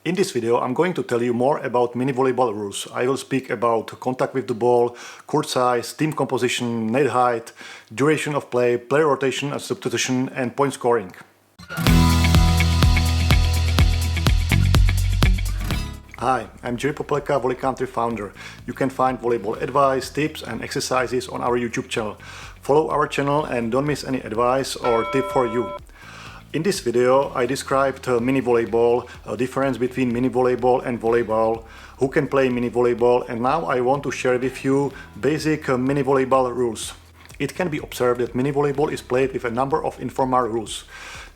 In this video, I'm going to tell you more about mini volleyball rules. I will speak about contact with the ball, court size, team composition, net height, duration of play, player rotation and substitution, and point scoring. Hi, I'm Jiri Popelka, VolleyCountry founder. You can find volleyball advice, tips and exercises on our YouTube channel. Follow our channel and don't miss any advice or tip for you. In this video, I described mini volleyball, a difference between mini volleyball and volleyball, who can play mini volleyball, and now I want to share with you basic mini volleyball rules. It can be observed that mini volleyball is played with a number of informal rules.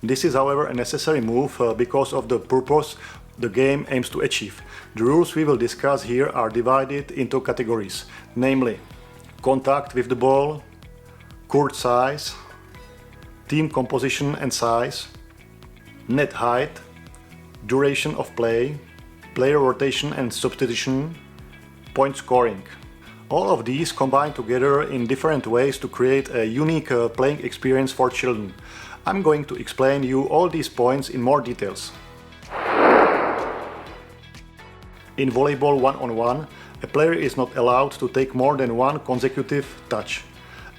This is, however, a necessary move because of the purpose the game aims to achieve. The rules we will discuss here are divided into categories, namely contact with the ball, court size, team composition and size, net height, duration of play, player rotation and substitution, point scoring. All of these combine together in different ways to create a unique playing experience for children. I'm going to explain you all these points in more details. In volleyball one-on-one, a player is not allowed to take more than one consecutive touch,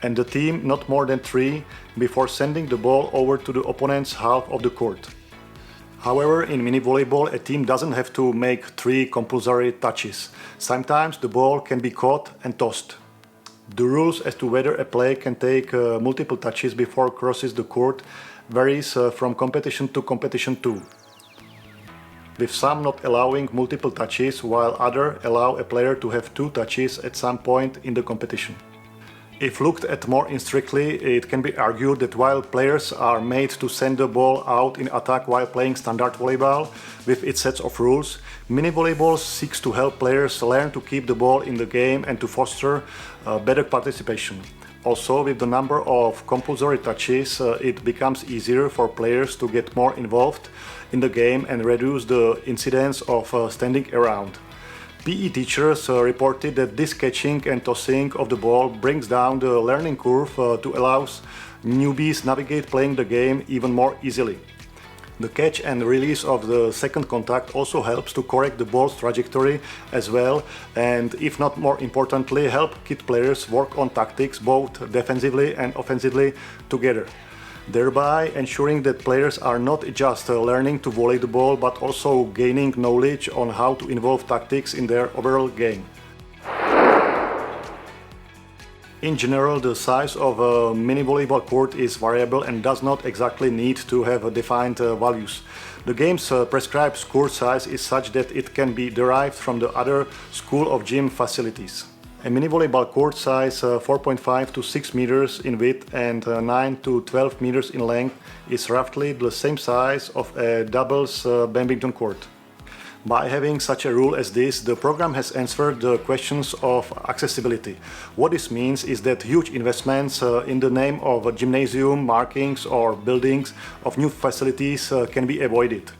and the team not more than 3 before sending the ball over to the opponent's half of the court. However, in mini volleyball, a team doesn't have to make 3 compulsory touches. Sometimes the ball can be caught and tossed. The rules as to whether a player can take multiple touches before crosses the court varies from competition to competition too, with some not allowing multiple touches while others allow a player to have 2 touches at some point in the competition. If looked at more strictly, it can be argued that while players are made to send the ball out in attack while playing standard volleyball with its sets of rules, mini volleyball seeks to help players learn to keep the ball in the game and to foster better participation. Also, with the number of compulsory touches, it becomes easier for players to get more involved in the game and reduce the incidence of standing around. PE teachers reported that this catching and tossing of the ball brings down the learning curve to allow newbies navigate playing the game even more easily. The catch and release of the second contact also helps to correct the ball's trajectory as well, and if not more importantly, help kid players work on tactics both defensively and offensively together, thereby ensuring that players are not just learning to volley the ball but also gaining knowledge on how to involve tactics in their overall game. In general, the size of a mini volleyball court is variable and does not exactly need to have defined values. The game's prescribed court size is such that it can be derived from the other school of gym facilities. A mini volleyball court size 4.5 to 6 meters in width and 9 to 12 meters in length is roughly the same size of a doubles badminton court. By having such a rule as this, the program has answered the questions of accessibility. What this means is that huge investments in the name of a gymnasium, markings or buildings of new facilities can be avoided.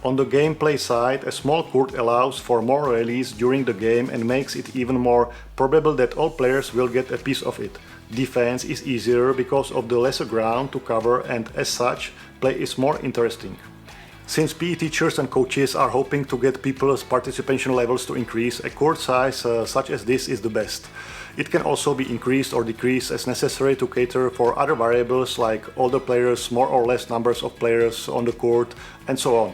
On the gameplay side, a small court allows for more release during the game and makes it even more probable that all players will get a piece of it. Defense is easier because of the lesser ground to cover, and as such, play is more interesting. Since PE teachers and coaches are hoping to get people's participation levels to increase, a court size such as this is the best. It can also be increased or decreased as necessary to cater for other variables like older players, more or less numbers of players on the court, and so on.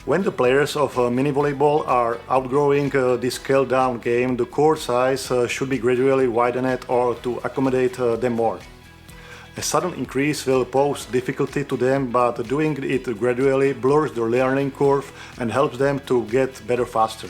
When the players of mini volleyball are outgrowing this scaled-down game, the court size should be gradually widened or to accommodate them more. A sudden increase will pose difficulty to them, but doing it gradually blurs the learning curve and helps them to get better faster.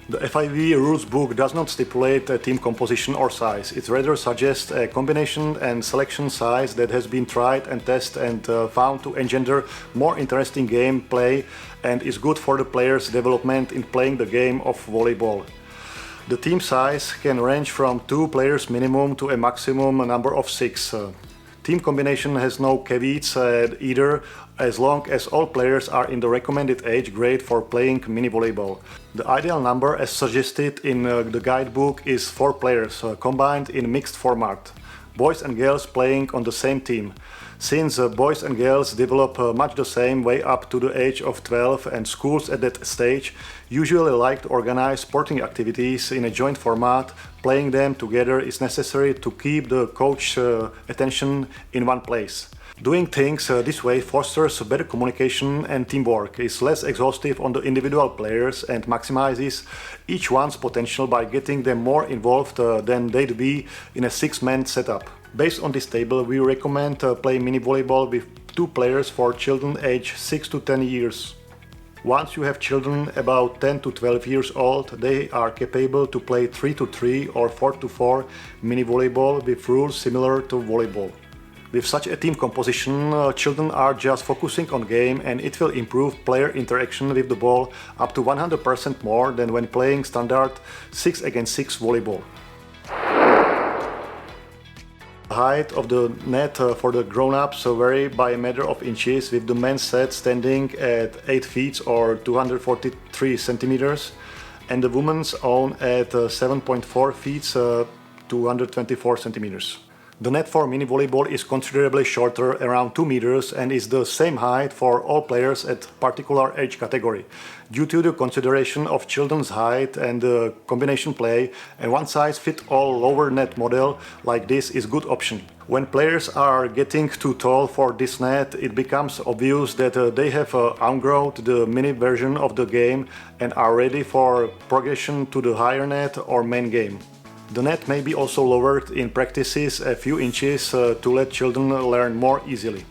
The FIV rules book does not stipulate a team composition or size. It rather suggests a combination and selection size that has been tried and tested and found to engender more interesting gameplay and is good for the players' development in playing the game of volleyball. The team size can range from 2 players minimum to a maximum number of 6. Team combination has no caveats either, as long as all players are in the recommended age grade for playing mini volleyball. The ideal number, as suggested in the guidebook, is 4 players, combined in mixed format, boys and girls playing on the same team. Since boys and girls develop much the same way up to the age of 12, and schools at that stage usually like to organize sporting activities in a joint format, playing them together is necessary to keep the coach's attention in one place. Doing things this way fosters better communication and teamwork, is less exhaustive on the individual players and maximizes each one's potential by getting them more involved than they'd be in a six-man setup. Based on this table, we recommend playing mini volleyball with 2 players for children aged 6 to 10 years. Once you have children about 10 to 12 years old, they are capable to play 3 to 3 or 4 to 4 mini volleyball with rules similar to volleyball. With such a team composition, children are just focusing on game, and it will improve player interaction with the ball up to 100% more than when playing standard 6 against 6 volleyball. The height of the net for the grown-ups vary by a matter of inches, with the men's set standing at 8 feet or 243 centimeters and the women's own at 7.4 feet 224 centimeters. The net for mini volleyball is considerably shorter, around 2 meters, and is the same height for all players at particular age category. Due to the consideration of children's height and the combination play, a one-size-fits-all lower net model like this is good option. When players are getting too tall for this net, it becomes obvious that they have outgrown the mini version of the game and are ready for progression to the higher net or main game. The net may be also lowered in practices a few inches to let children learn more easily.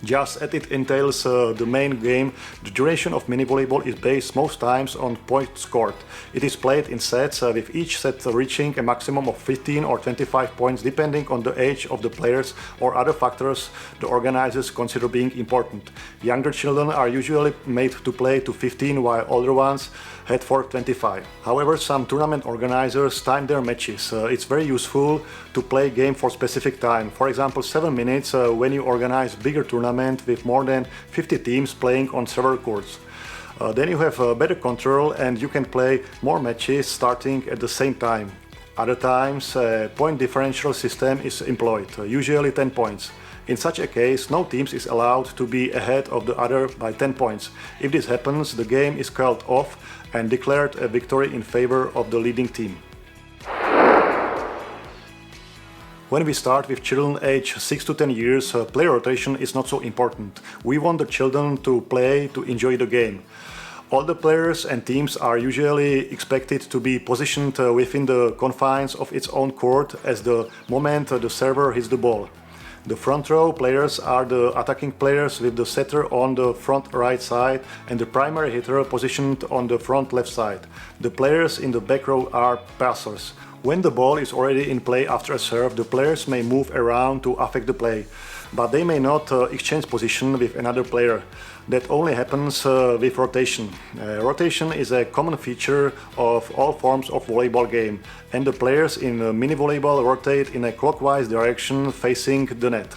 Just as it entails the main game, the duration of mini volleyball is based most times on points scored. It is played in sets, with each set reaching a maximum of 15 or 25 points depending on the age of the players or other factors the organizers consider being important. Younger children are usually made to play to 15, while older ones head for 25. However, some tournament organizers time their matches. It's very useful to play game for specific time. For example, 7 minutes when you organize bigger tournament with more than 50 teams playing on several courts. Then you have better control and you can play more matches starting at the same time. Other times, a point differential system is employed, usually 10 points. In such a case, no team is allowed to be ahead of the other by 10 points. If this happens, the game is called off and declared a victory in favor of the leading team. When we start with children aged 6 to 10 years, player rotation is not so important. We want the children to play to enjoy the game. All the players and teams are usually expected to be positioned within the confines of its own court as the moment the server hits the ball. The front row players are the attacking players with the setter on the front right side and the primary hitter positioned on the front left side. The players in the back row are passers. When the ball is already in play after a serve, the players may move around to affect the play, but they may not exchange position with another player. That only happens with rotation. Rotation is a common feature of all forms of volleyball game, and the players in mini volleyball rotate in a clockwise direction facing the net.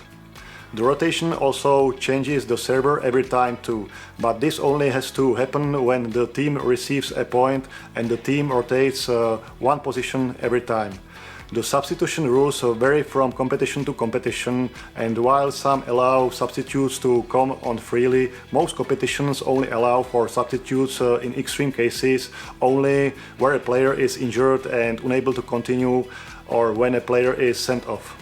The rotation also changes the server every time too, but this only has to happen when the team receives a point and the team rotates one position every time. The substitution rules vary from competition to competition, and while some allow substitutes to come on freely, most competitions only allow for substitutes in extreme cases, only where a player is injured and unable to continue or when a player is sent off.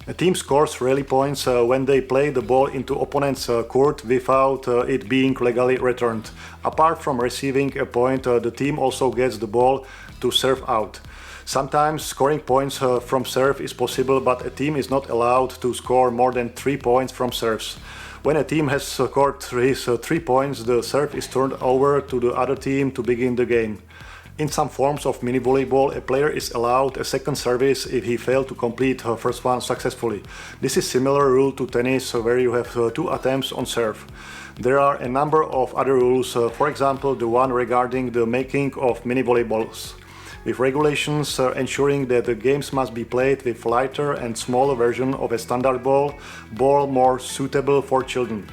A team scores rally points when they play the ball into opponent's court without it being legally returned. Apart from receiving a point, the team also gets the ball to serve out. Sometimes scoring points from serve is possible, but a team is not allowed to score more than 3 points from serves. When a team has scored his 3 points, the serve is turned over to the other team to begin the game. In some forms of mini volleyball, a player is allowed a second service if he failed to complete her first one successfully. This is similar rule to tennis, where you have 2 attempts on serve. There are a number of other rules, for example the one regarding the making of mini volleyballs, with regulations ensuring that the games must be played with lighter and smaller version of a standard ball more suitable for children.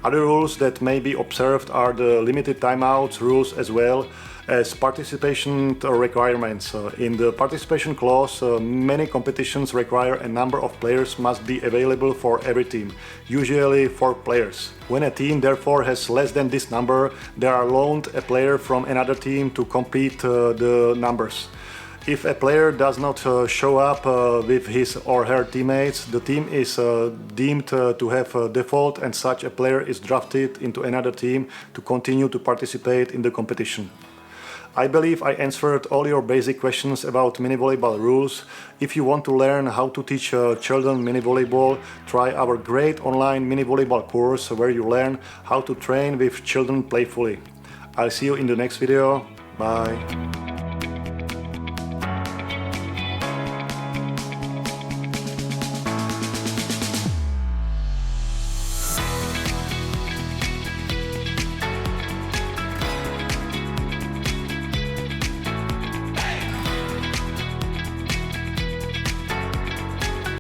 Other rules that may be observed are the limited timeouts rules as well, as participation requirements. In the participation clause, many competitions require a number of players must be available for every team, usually 4 players. When a team therefore has less than this number, they are loaned a player from another team to complete the numbers. If a player does not show up with his or her teammates, the team is deemed to have a default, and such a player is drafted into another team to continue to participate in the competition. I believe I answered all your basic questions about mini-volleyball rules. If you want to learn how to teach children mini-volleyball, try our great online mini-volleyball course where you learn how to train with children playfully. I'll see you in the next video. Bye.